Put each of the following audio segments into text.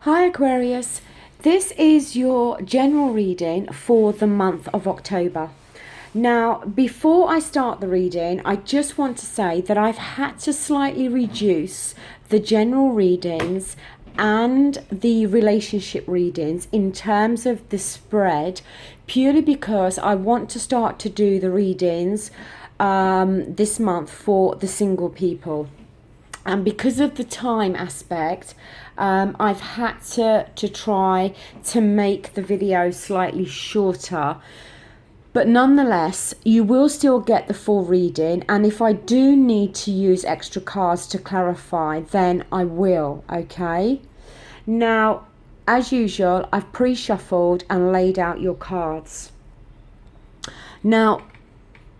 Hi Aquarius, this is your general reading for the month of October. Now, before I start the reading, I just want to say that I've had to slightly reduce the general readings and the relationship readings in terms of the spread, purely because I want to start to do the readings this month for the single people. And because of the time aspect, I've had to try to make the video slightly shorter. But nonetheless, you will still get the full reading. And if I do need to use extra cards to clarify, then I will, okay? Now, as usual, I've pre-shuffled and laid out your cards. Now,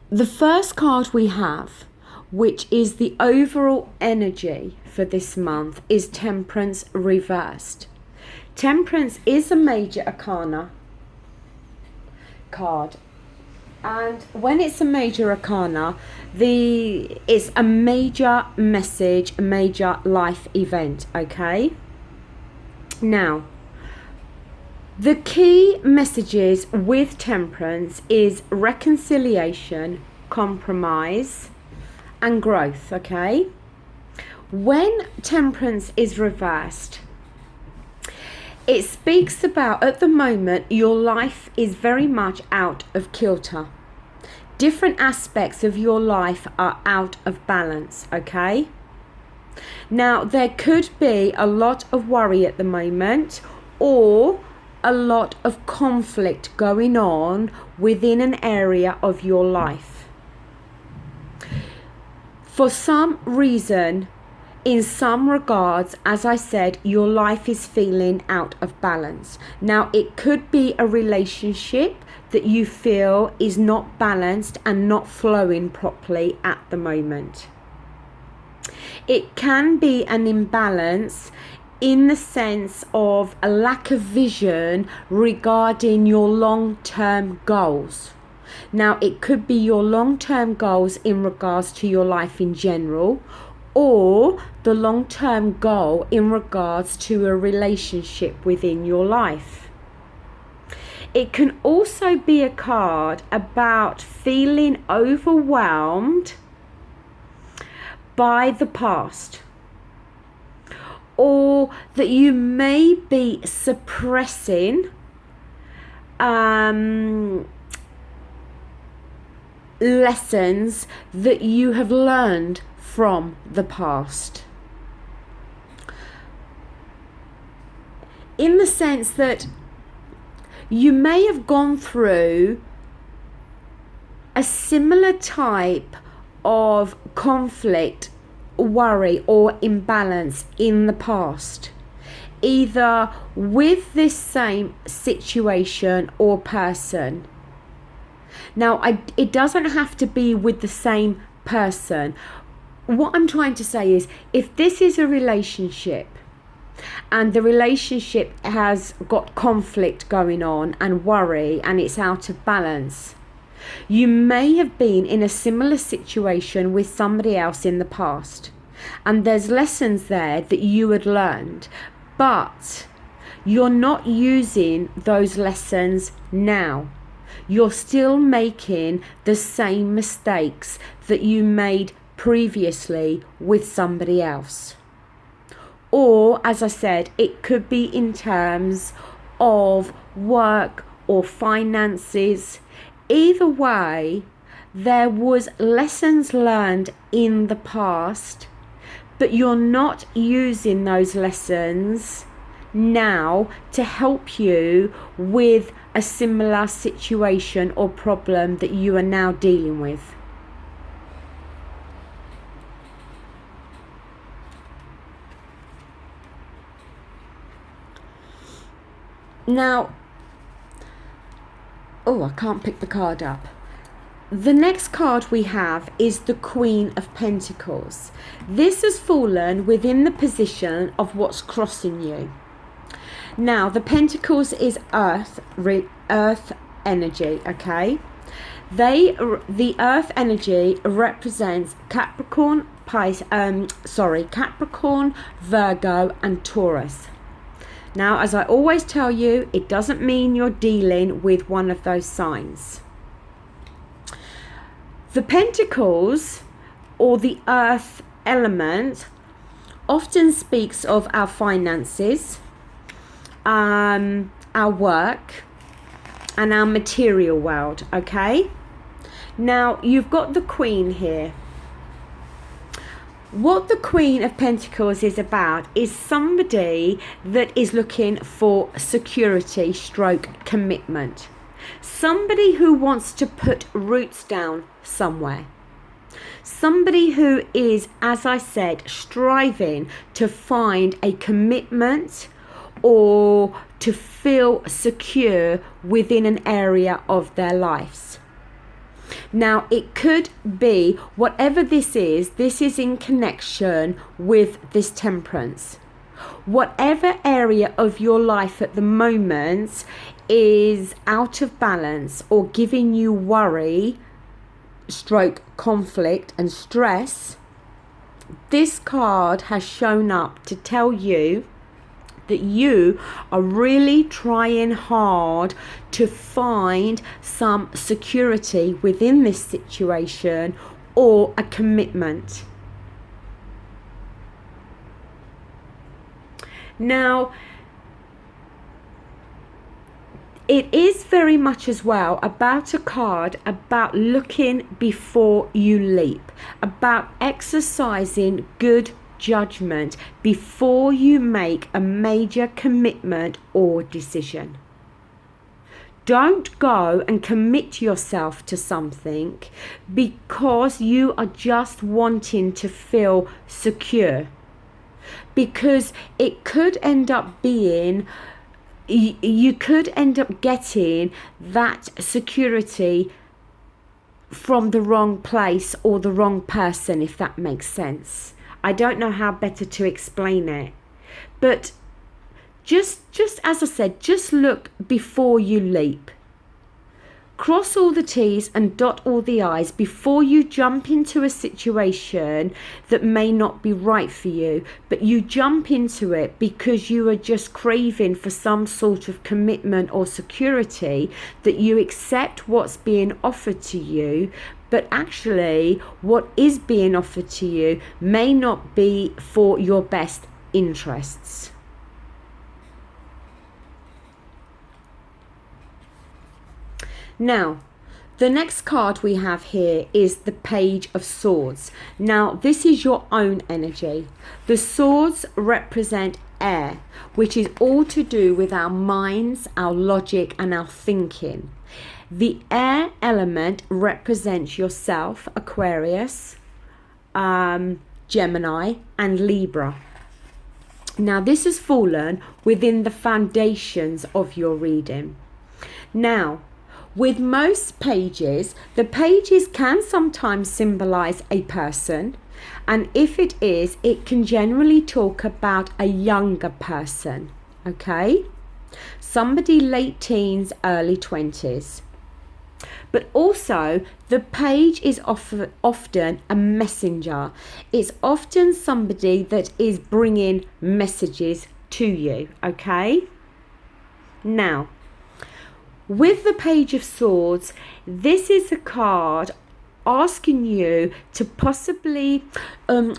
the first card we have, which is the overall energy for this month, is Temperance reversed. Temperance is a major arcana card, and when it's a major arcana, it's a major message, a major life event, okay? Now, the key messages with Temperance is reconciliation, compromise, and growth, okay? When Temperance is reversed, it speaks about, at the moment, your life is very much out of kilter. Different aspects of your life are out of balance, okay? Now, there could be a lot of worry at the moment, or a lot of conflict going on within an area of your life. For some reason, in some regards, as I said, your life is feeling out of balance. Now, it could be a relationship that you feel is not balanced and not flowing properly at the moment. It can be an imbalance in the sense of a lack of vision regarding your long-term goals. Now, it could be your long-term goals in regards to your life in general, or the long-term goal in regards to a relationship within your life. It can also be a card about feeling overwhelmed by the past, or that you may be suppressing lessons that you have learned from the past, in the sense that you may have gone through a similar type of conflict, worry, or imbalance in the past, either with this same situation or person. Now, it doesn't have to be with the same person. What I'm trying to say is, if this is a relationship and the relationship has got conflict going on and worry and it's out of balance, you may have been in a similar situation with somebody else in the past, and there's lessons there that you had learned, but you're not using those lessons now. You're still making the same mistakes that you made previously with somebody else. Or, as I said, it could be in terms of work or finances. Either way, there was lessons learned in the past, but you're not using those lessons now to help you with a similar situation or problem that you are now dealing with. Now, I can't pick the card up. The next card we have is the Queen of Pentacles. This has fallen within the position of what's crossing you. Now, the Pentacles is earth energy, okay? The earth energy represents Capricorn, Capricorn, Virgo, and Taurus. Now, as I always tell you, it doesn't mean you're dealing with one of those signs. The Pentacles, or the earth element, often speaks of our finances, our work, and our material world, okay? Now, you've got the Queen here. What the Queen of Pentacles is about is somebody that is looking for security stroke commitment. Somebody who wants to put roots down somewhere. Somebody who is, as I said, striving to find a commitment or to feel secure within an area of their lives. Now, it could be, whatever this is in connection with this Temperance. Whatever area of your life at the moment is out of balance or giving you worry, stroke conflict and stress, this card has shown up to tell you that you are really trying hard to find some security within this situation or a commitment. Now, it is very much as well about a card about looking before you leap, about exercising good judgment before you make a major commitment or decision. Don't go and commit yourself to something because you are just wanting to feel secure, because it could end up being, you could end up getting that security from the wrong place or the wrong person, if that makes sense. I don't know how better to explain it, but just as I said, just look before you leap. Cross all the T's and dot all the I's before you jump into a situation that may not be right for you, but you jump into it because you are just craving for some sort of commitment or security, that you accept what's being offered to you, but actually what is being offered to you may not be for your best interests. Now, the next card we have here is the Page of Swords. Now, this is your own energy. The swords represent air, which is all to do with our minds, our logic, and our thinking. The air element represents yourself, Aquarius, Gemini, and Libra. Now, this has fallen within the foundations of your reading. Now, with most pages, the pages can sometimes symbolize a person, and if it is, it can generally talk about a younger person, okay? Somebody late teens, early 20s. But also, the page is often a messenger. It's often somebody that is bringing messages to you, okay? Now, with the Page of Swords, this is a card asking you to possibly,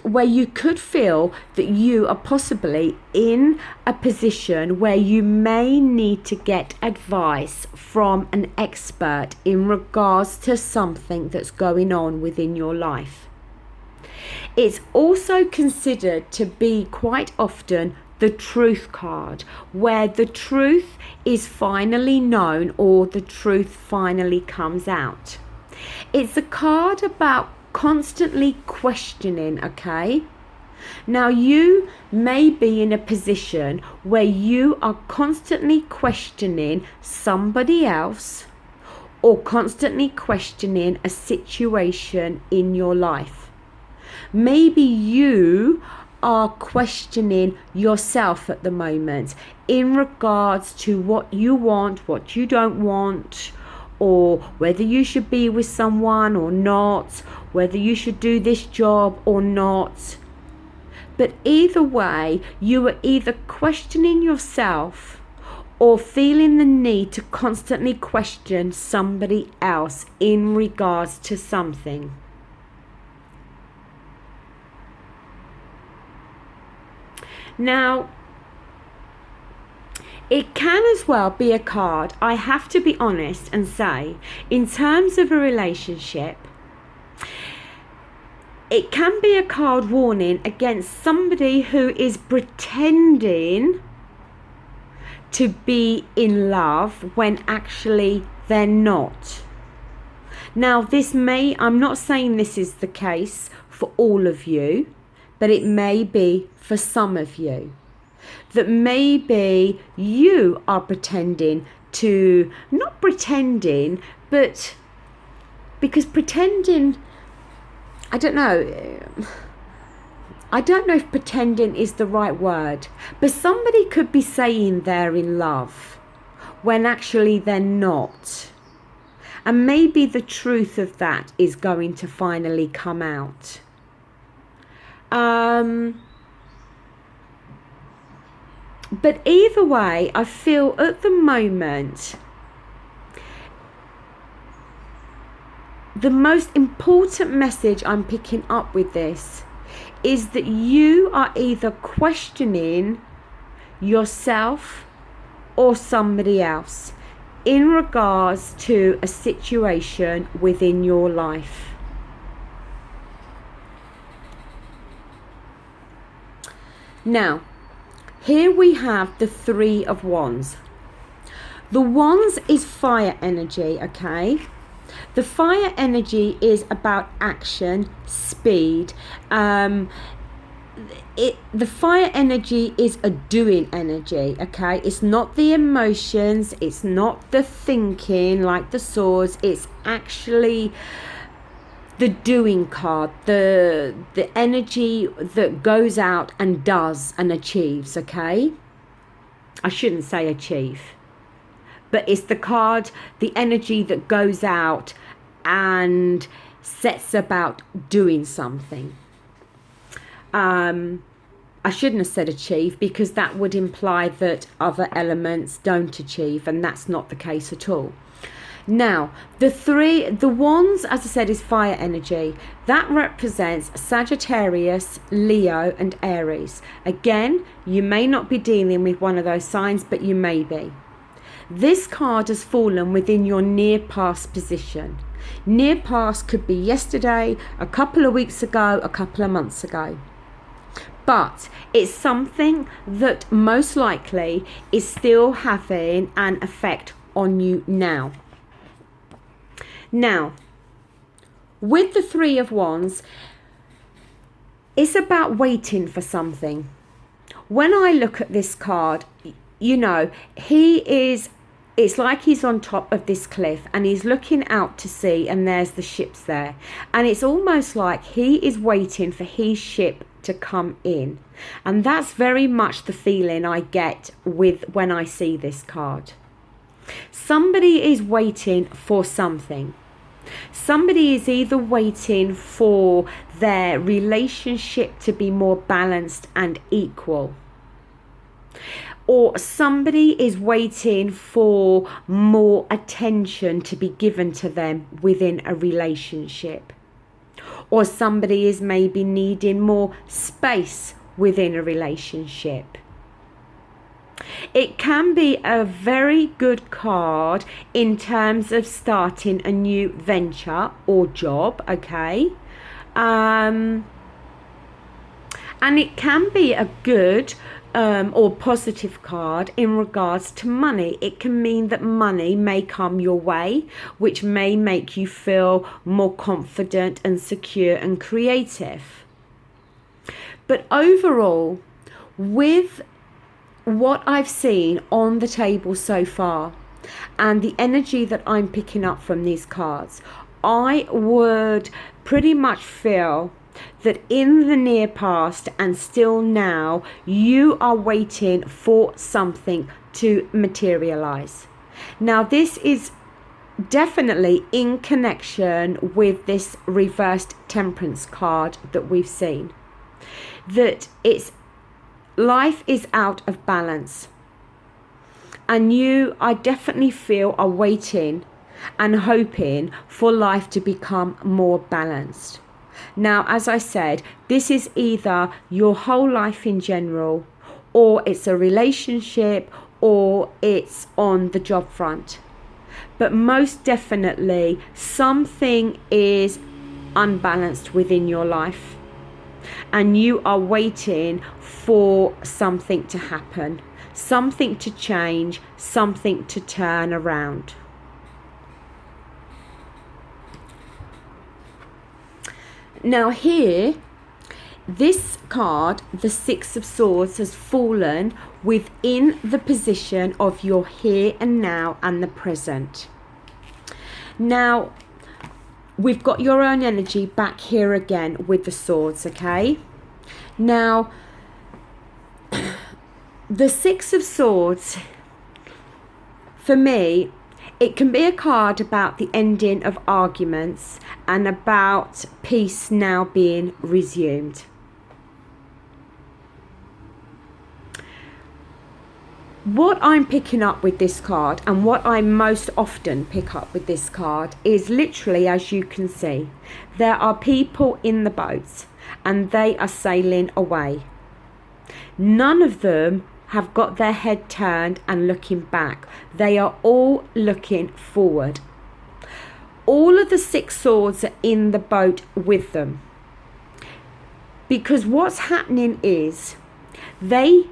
where you could feel that you are possibly in a position where you may need to get advice from an expert in regards to something that's going on within your life. It's also considered to be quite often the Truth card, where the truth is finally known or the truth finally comes out. It's a card about constantly questioning, okay? Now, you may be in a position where you are constantly questioning somebody else or constantly questioning a situation in your life. Maybe you are questioning yourself at the moment in regards to what you want, what you don't want, or whether you should be with someone or not, whether you should do this job or not. But either way, you are either questioning yourself or feeling the need to constantly question somebody else in regards to something. Now, it can as well be a card, I have to be honest and say, in terms of a relationship, it can be a card warning against somebody who is pretending to be in love when actually they're not. Now, I'm not saying this is the case for all of you, but it may be for some of you. That maybe you are pretending to, not pretending, but because pretending, I don't know if pretending is the right word, but somebody could be saying they're in love when actually they're not. And maybe the truth of that is going to finally come out. But either way, I feel at the moment, the most important message I'm picking up with this is that you are either questioning yourself or somebody else in regards to a situation within your life. Now, here we have the Three of Wands. The Wands is fire energy, okay? The fire energy is about action, speed. The fire energy is a doing energy, okay? It's not the emotions, it's not the thinking like the swords, it's actually the doing card, the energy that goes out and does and achieves, okay? I shouldn't say achieve, but it's the card, the energy that goes out and sets about doing something. I shouldn't have said achieve, because that would imply that other elements don't achieve, and that's not the case at all. Now, the Wands, as I said, is fire energy. That represents Sagittarius, Leo, and Aries. Again, you may not be dealing with one of those signs, but you may be. This card has fallen within your near past position. Near past could be yesterday, a couple of weeks ago, a couple of months ago. But it's something that most likely is still having an effect on you now. Now, with the Three of Wands, it's about waiting for something. When I look at this card, you know, it's like he's on top of this cliff and he's looking out to sea, and there's the ships there. And it's almost like he is waiting for his ship to come in. And that's very much the feeling I get when I see this card. Somebody is waiting for something. Somebody is either waiting for their relationship to be more balanced and equal, or somebody is waiting for more attention to be given to them within a relationship, or somebody is maybe needing more space within a relationship. It can be a very good card in terms of starting a new venture or job, okay? And it can be a good or positive card in regards to money. It can mean that money may come your way, which may make you feel more confident and secure and creative. But overall, with what I've seen on the table so far and the energy that I'm picking up from these cards, I would pretty much feel that in the near past and still now, you are waiting for something to materialize. Now, this is definitely in connection with this reversed Temperance card that we've seen. that life is out of balance, and I definitely feel, are waiting and hoping for life to become more balanced. Now, as I said, this is either your whole life in general, or it's a relationship, or it's on the job front. But most definitely something is unbalanced within your life, and you are waiting for something to happen, something to change, something to turn around. Now here, this card, the Six of Swords, has fallen within the position of your here and now and the present. Now, we've got your own energy back here again with the swords, okay? Now, the Six of Swords, for me, it can be a card about the ending of arguments and about peace now being resumed. What I'm picking up with this card, and what I most often pick up with this card, is literally, as you can see, there are people in the boats and they are sailing away. None of them have got their head turned and looking back. They are all looking forward. All of the Six Swords are in the boat with them, because what's happening is they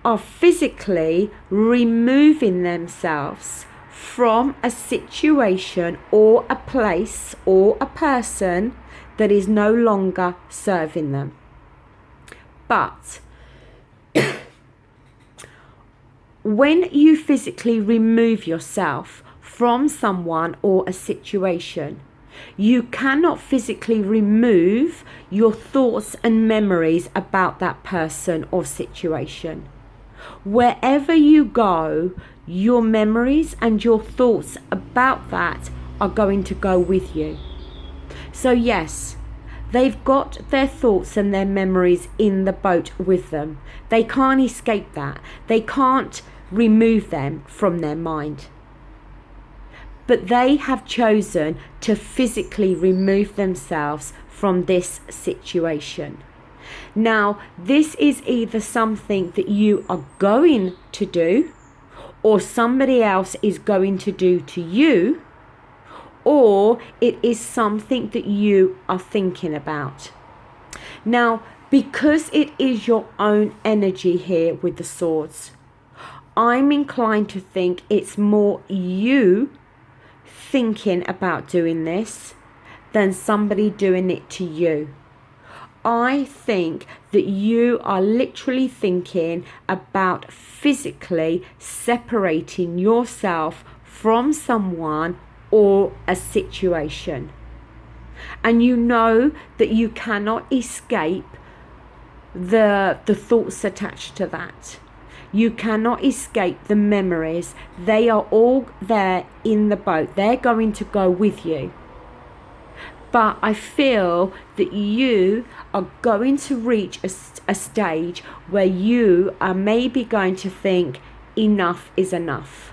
are physically removing themselves from a situation or a place or a person that is no longer serving them. But when you physically remove yourself from someone or a situation, you cannot physically remove your thoughts and memories about that person or situation. Wherever you go, your memories and your thoughts about that are going to go with you. So yes, they've got their thoughts and their memories in the boat with them. They can't escape that. They can't remove them from their mind. But they have chosen to physically remove themselves from this situation. Now, this is either something that you are going to do, or somebody else is going to do to you, or it is something that you are thinking about. Now, because it is your own energy here with the swords, I'm inclined to think it's more you thinking about doing this than somebody doing it to you. I think that you are literally thinking about physically separating yourself from someone or a situation. And you know that you cannot escape the thoughts attached to that. You cannot escape the memories. They are all there in the boat. They're going to go with you. But I feel that you are going to reach a stage where you are maybe going to think enough is enough.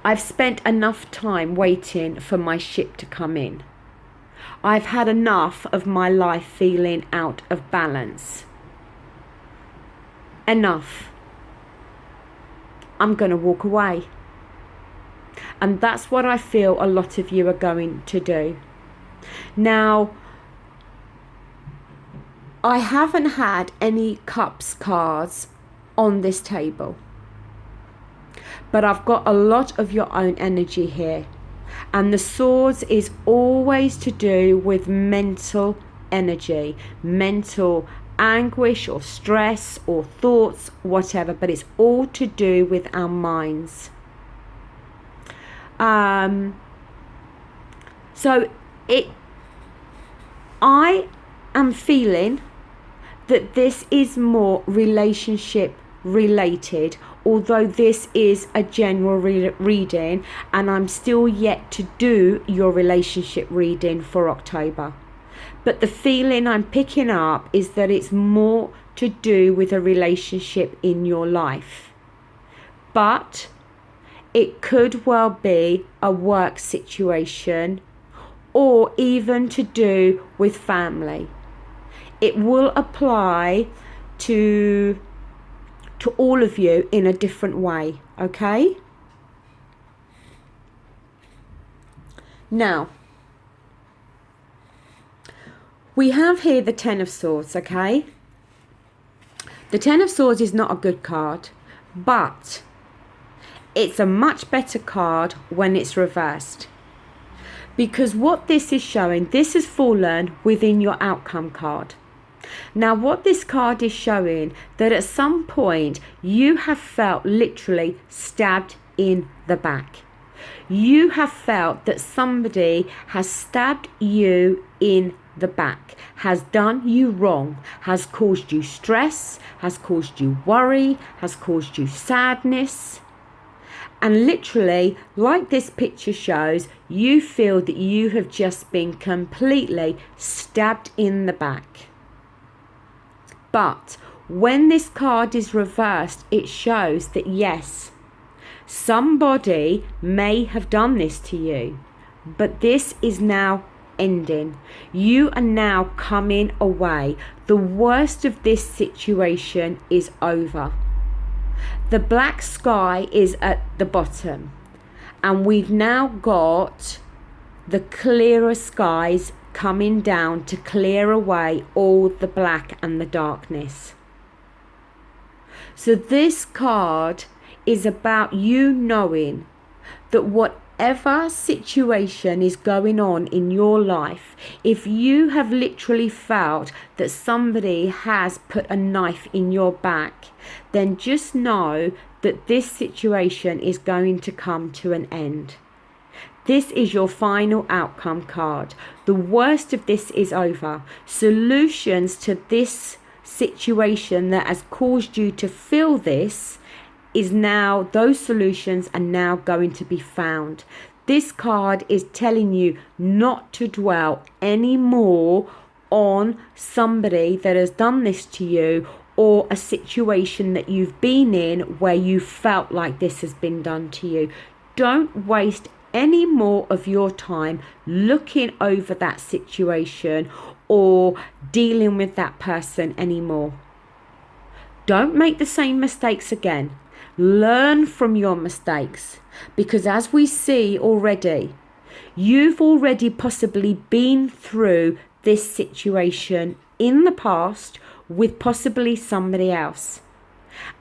I've spent enough time waiting for my ship to come in. I've had enough of my life feeling out of balance. Enough. I'm going to walk away. And that's what I feel a lot of you are going to do. Now, I haven't had any cups cards on this table, but I've got a lot of your own energy here. And the swords is always to do with mental energy, mental anguish or stress or thoughts, whatever, but it's all to do with our minds. I am feeling that this is more relationship related, although this is a general reading, and I'm still yet to do your relationship reading for October. But the feeling I'm picking up is that it's more to do with a relationship in your life. But it could well be a work situation or even to do with family. It will apply to all of you in a different way, okay? Now, we have here the Ten of Swords, okay? The Ten of Swords is not a good card, but it's a much better card when it's reversed. Because what this is showing, this has fallen within your outcome card. Now what this card is showing, that at some point you have felt literally stabbed in the back. You have felt that somebody has stabbed you in the back, has done you wrong, has caused you stress, has caused you worry, has caused you sadness. And literally, like this picture shows, you feel that you have just been completely stabbed in the back. But when this card is reversed, it shows that yes, somebody may have done this to you, but this is now ending. You are now coming away. The worst of this situation is over. The black sky is at the bottom, and we've now got the clearer skies coming down to clear away all the black and the darkness. So this card is about you knowing that whatever situation is going on in your life, if you have literally felt that somebody has put a knife in your back, then just know that this situation is going to come to an end. This is your final outcome card. The worst of this is over. Solutions to this situation that has caused you to feel this is now, those solutions are now going to be found. This card is telling you not to dwell anymore on somebody that has done this to you, or a situation that you've been in where you felt like this has been done to you. Don't waste any more of your time looking over that situation or dealing with that person anymore. Don't make the same mistakes again. Learn from your mistakes, because as we see already, you've already possibly been through this situation in the past with possibly somebody else,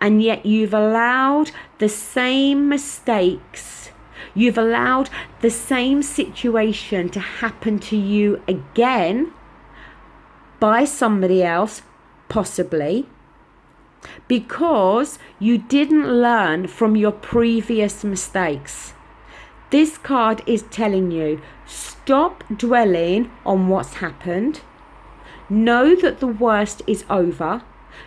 and yet you've allowed the same mistakes, you've allowed the same situation to happen to you again by somebody else, possibly because you didn't learn from your previous mistakes. This card is telling you, stop dwelling on what's happened. Know that the worst is over.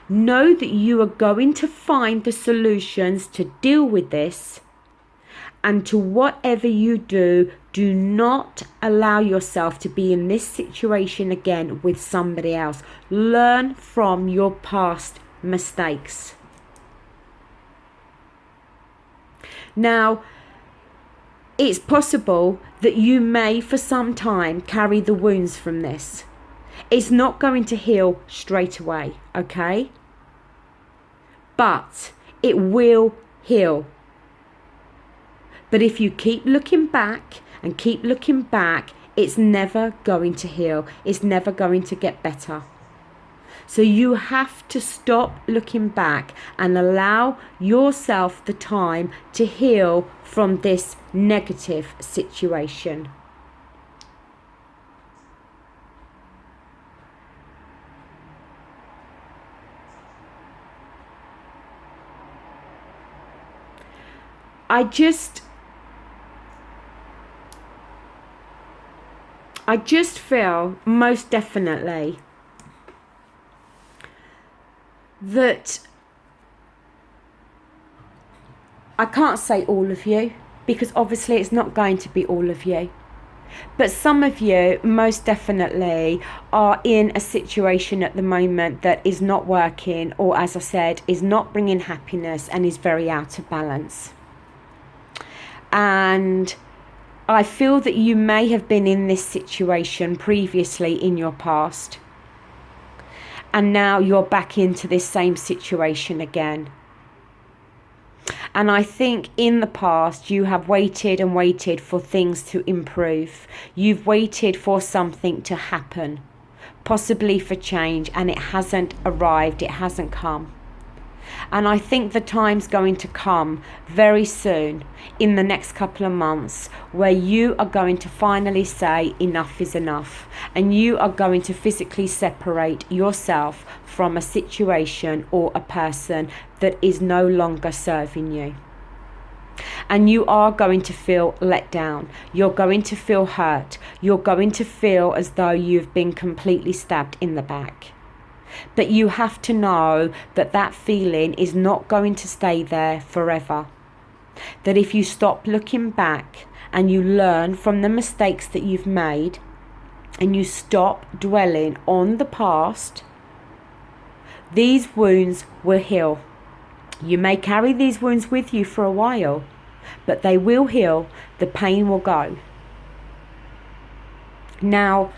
Know that you are going to find the solutions to deal with this. And to whatever you do, do not allow yourself to be in this situation again with somebody else. Learn from your past mistakes. Now, it's possible that you may for some time carry the wounds from this. It's not going to heal straight away, okay? But it will heal. But if you keep looking back and keep looking back, it's never going to heal. It's never going to get better. So you have to stop looking back and allow yourself the time to heal from this negative situation. I just feel most definitely that I can't say all of you, because obviously it's not going to be all of you, But some of you most definitely are in a situation at the moment that is not working, or as I said, is not bringing happiness and is very out of balance. And I feel that you may have been in this situation previously in your past. And now you're back into this same situation again. And I think in the past you have waited and waited for things to improve. You've waited for something to happen, possibly for change, and it hasn't arrived, it hasn't come. And I think the time's going to come very soon, in the next couple of months, where you are going to finally say enough is enough, and you are going to physically separate yourself from a situation or a person that is no longer serving you. And you are going to feel let down. You're going to feel hurt. You're going to feel as though you've been completely stabbed in the back. But you have to know that that feeling is not going to stay there forever. That if you stop looking back and you learn from the mistakes that you've made and you stop dwelling on the past, these wounds will heal. You may carry these wounds with you for a while, but they will heal. The pain will go. Now,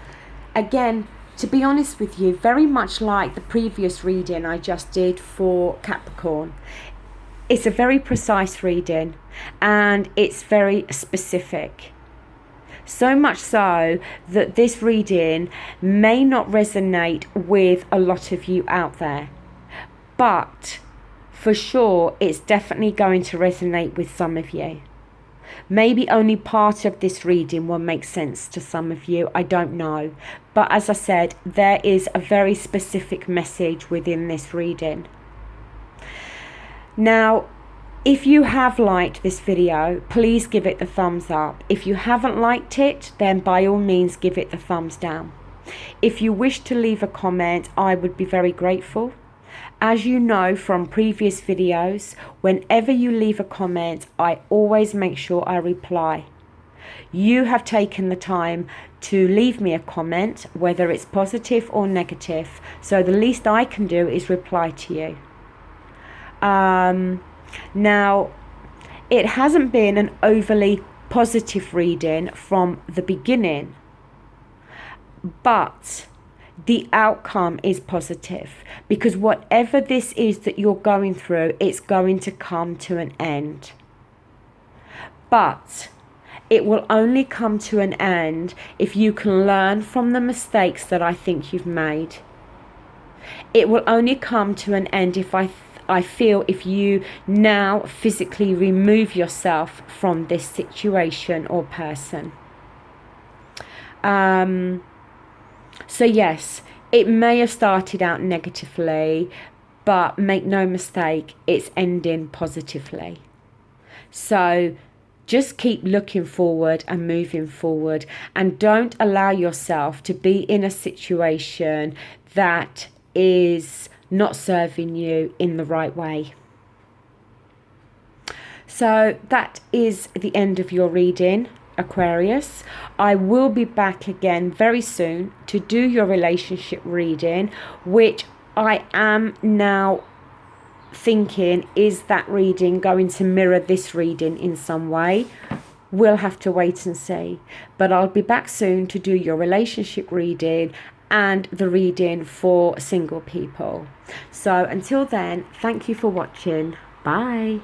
again, to be honest with you, very much like the previous reading I just did for Capricorn, it's a very precise reading and it's very specific. So much so that this reading may not resonate with a lot of you out there, but for sure it's definitely going to resonate with some of you. Maybe only part of this reading will make sense to some of you, I don't know. But as I said, there is a very specific message within this reading. Now, if you have liked this video, please give it the thumbs up. If you haven't liked it, then by all means give it the thumbs down. If you wish to leave a comment, I would be very grateful. As you know from previous videos, whenever you leave a comment, I always make sure I reply. You have taken the time to leave me a comment, whether it's positive or negative, so the least I can do is reply to you. Now, it hasn't been an overly positive reading from the beginning, but the outcome is positive, because whatever this is that you're going through, it's going to come to an end. But it will only come to an end if you can learn from the mistakes that I think you've made. It will only come to an end if I feel if you now physically remove yourself from this situation or person. So yes, it may have started out negatively, but make no mistake, it's ending positively. So just keep looking forward and moving forward, and don't allow yourself to be in a situation that is not serving you in the right way. So that is the end of your reading, Aquarius. I will be back again very soon to do your relationship reading, which I am now thinking, is that reading going to mirror this reading in some way? We'll have to wait and see. But I'll be back soon to do your relationship reading and the reading for single people. So until then, thank you for watching. Bye.